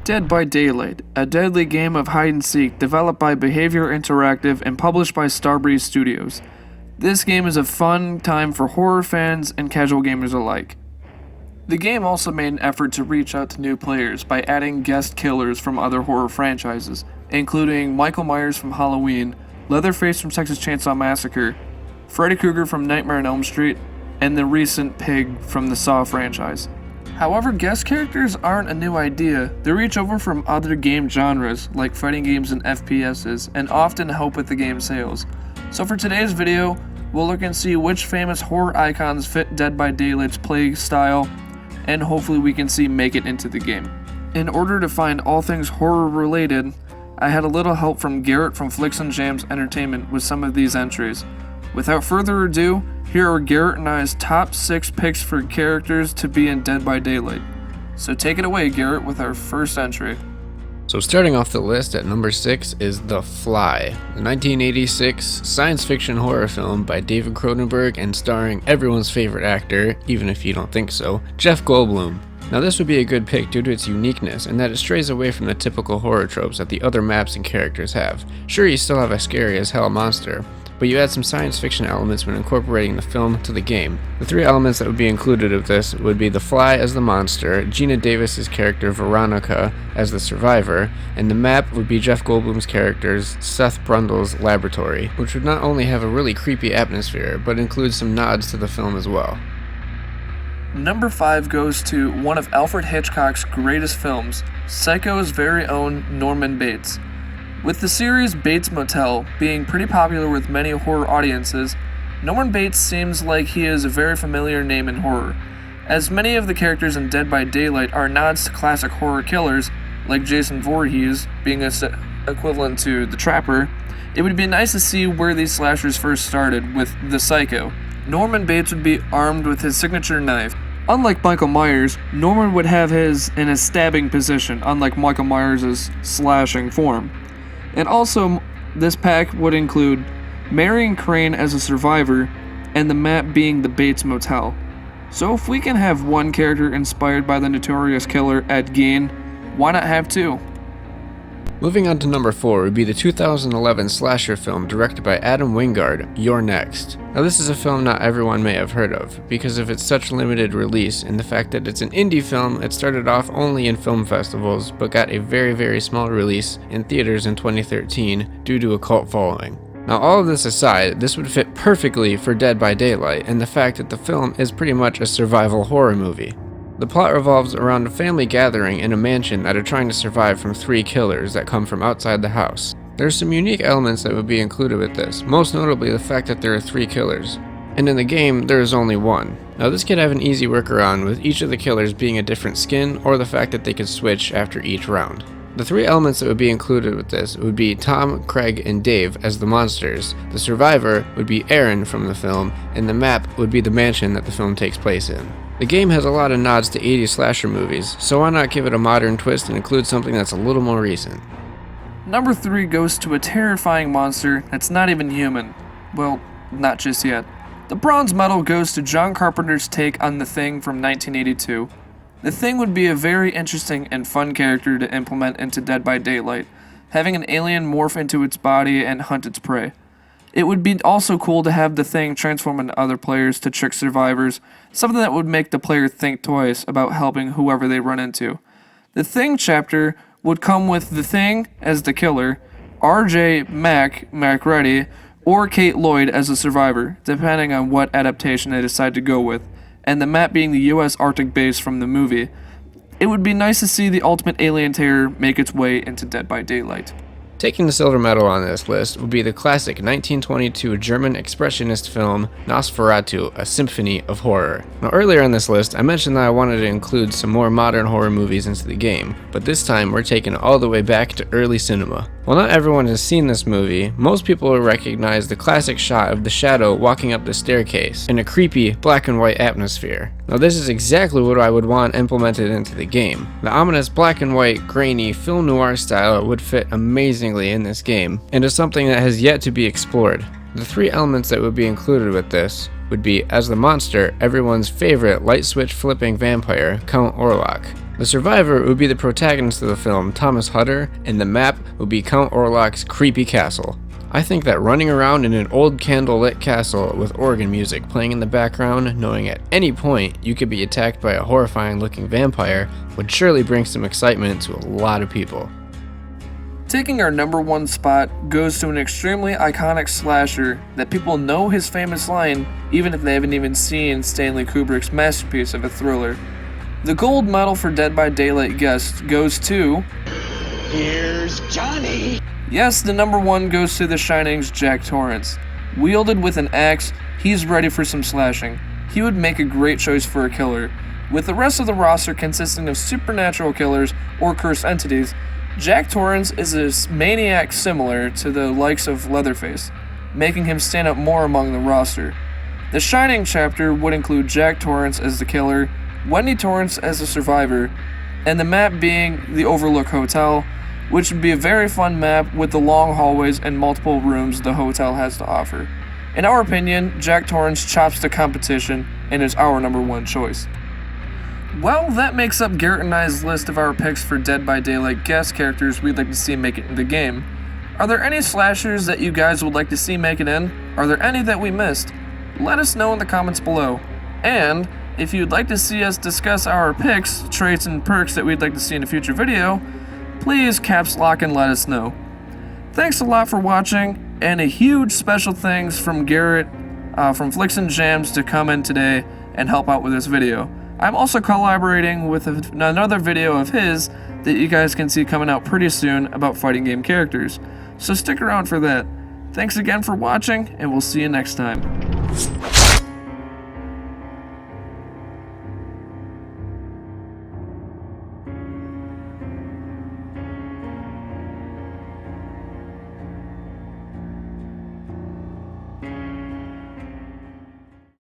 Dead by Daylight, a deadly game of hide-and-seek developed by Behavior Interactive and published by Starbreeze Studios. This game is a fun time for horror fans and casual gamers alike. The game also made an effort to reach out to new players by adding guest killers from other horror franchises, including Michael Myers from Halloween, Leatherface from Texas Chainsaw Massacre, Freddy Krueger from Nightmare on Elm Street, and the recent Pig from the Saw franchise. However, guest characters aren't a new idea. They reach over from other game genres, like fighting games and FPSs, and often help with the game sales. So for today's video, we'll look and see which famous horror icons fit Dead by Daylight's play style, and hopefully we can see make it into the game. In order to find all things horror related, I had a little help from Garrett from Flix and Jams Entertainment with some of these entries. Without further ado, here are Garrett and I's top 6 picks for characters to be in Dead by Daylight. So take it away, Garrett, with our first entry. So starting off the list at number 6 is The Fly, the 1986 science fiction horror film by David Cronenberg and starring everyone's favorite actor, even if you don't think so, Jeff Goldblum. Now this would be a good pick due to its uniqueness and that it strays away from the typical horror tropes that the other maps and characters have. Sure, you still have a scary as hell monster, but you add some science fiction elements when incorporating the film to the game. The 3 elements that would be included with this would be the Fly as the monster, Gina Davis's character Veronica as the survivor, and the map would be Jeff Goldblum's character's Seth Brundle's laboratory, which would not only have a really creepy atmosphere, but include some nods to the film as well. Number 5 goes to one of Alfred Hitchcock's greatest films, Psycho's very own Norman Bates. With the series Bates Motel being pretty popular with many horror audiences, Norman Bates seems like he is a very familiar name in horror, as many of the characters in Dead by Daylight are nods to classic horror killers, like Jason Voorhees being equivalent to the Trapper. It would be nice to see where these slashers first started with the Psycho. Norman Bates would be armed with his signature knife. Unlike Michael Myers, Norman would have his in a stabbing position, unlike Michael Myers' slashing form. And also, this pack would include Marion Crane as a survivor, and the map being the Bates Motel. So if we can have one character inspired by the notorious killer Ed Gein, why not have 2? Moving on to number 4 would be the 2011 slasher film directed by Adam Wingard, You're Next. Now this is a film not everyone may have heard of, because of its such limited release and the fact that it's an indie film. It started off only in film festivals, but got a very small release in theaters in 2013 due to a cult following. Now all of this aside, this would fit perfectly for Dead by Daylight and the fact that the film is pretty much a survival horror movie. The plot revolves around a family gathering in a mansion that are trying to survive from 3 killers that come from outside the house. There's some unique elements that would be included with this, most notably the fact that there are 3 killers. And in the game, there is only one. Now this could have an easy workaround with each of the killers being a different skin, or the fact that they could switch after each round. The 3 elements that would be included with this would be Tom, Craig, and Dave as the monsters, the survivor would be Aaron from the film, and the map would be the mansion that the film takes place in. The game has a lot of nods to 80s slasher movies, so why not give it a modern twist and include something that's a little more recent? Number 3 goes to a terrifying monster that's not even human. Well, not just yet. The bronze medal goes to John Carpenter's take on The Thing from 1982. The Thing would be a very interesting and fun character to implement into Dead by Daylight, having an alien morph into its body and hunt its prey. It would be also cool to have the Thing transform into other players to trick survivors, something that would make the player think twice about helping whoever they run into. The Thing chapter would come with the Thing as the killer, RJ Mac Reddy, or Kate Lloyd as a survivor, depending on what adaptation they decide to go with, and the map being the US Arctic base from the movie. It would be nice to see the ultimate alien terror make its way into Dead by Daylight. Taking the silver medal on this list would be the classic 1922 German expressionist film Nosferatu, A Symphony of Horror. Now earlier on this list, I mentioned that I wanted to include some more modern horror movies into the game, but this time we're taking it all the way back to early cinema. While not everyone has seen this movie, most people will recognize the classic shot of the shadow walking up the staircase in a creepy black and white atmosphere. Now this is exactly what I would want implemented into the game. The ominous black and white, grainy, film noir style would fit amazingly in this game, and is something that has yet to be explored. The three elements that would be included with this would be, as the monster, everyone's favorite light switch flipping vampire, Count Orlok. The survivor would be the protagonist of the film, Thomas Hutter, and the map would be Count Orlok's creepy castle. I think that running around in an old candlelit castle with organ music playing in the background, knowing at any point you could be attacked by a horrifying looking vampire, would surely bring some excitement to a lot of people. Taking our number 1 spot goes to an extremely iconic slasher that people know his famous line even if they haven't even seen Stanley Kubrick's masterpiece of a thriller. The gold medal for Dead by Daylight guest goes to... Here's Johnny! Yes, the number 1 goes to The Shining's Jack Torrance. Wielded with an axe, he's ready for some slashing. He would make a great choice for a killer. With the rest of the roster consisting of supernatural killers or cursed entities, Jack Torrance is a maniac similar to the likes of Leatherface, making him stand out more among the roster. The Shining chapter would include Jack Torrance as the killer, Wendy Torrance as the survivor, and the map being the Overlook Hotel, which would be a very fun map with the long hallways and multiple rooms the hotel has to offer. In our opinion, Jack Torrance chops the competition and is our number 1 choice. Well, that makes up Garrett and I's list of our picks for Dead by Daylight guest characters we'd like to see make it in the game. Are there any slashers that you guys would like to see make it in? Are there any that we missed? Let us know in the comments below. And if you'd like to see us discuss our picks, traits, and perks that we'd like to see in a future video, please caps lock and let us know. Thanks a lot for watching, and a huge special thanks from Garrett from Flix and Jams to come in today and help out with this video. I'm also collaborating with another video of his that you guys can see coming out pretty soon about fighting game characters, so stick around for that. Thanks again for watching, and we'll see you next time.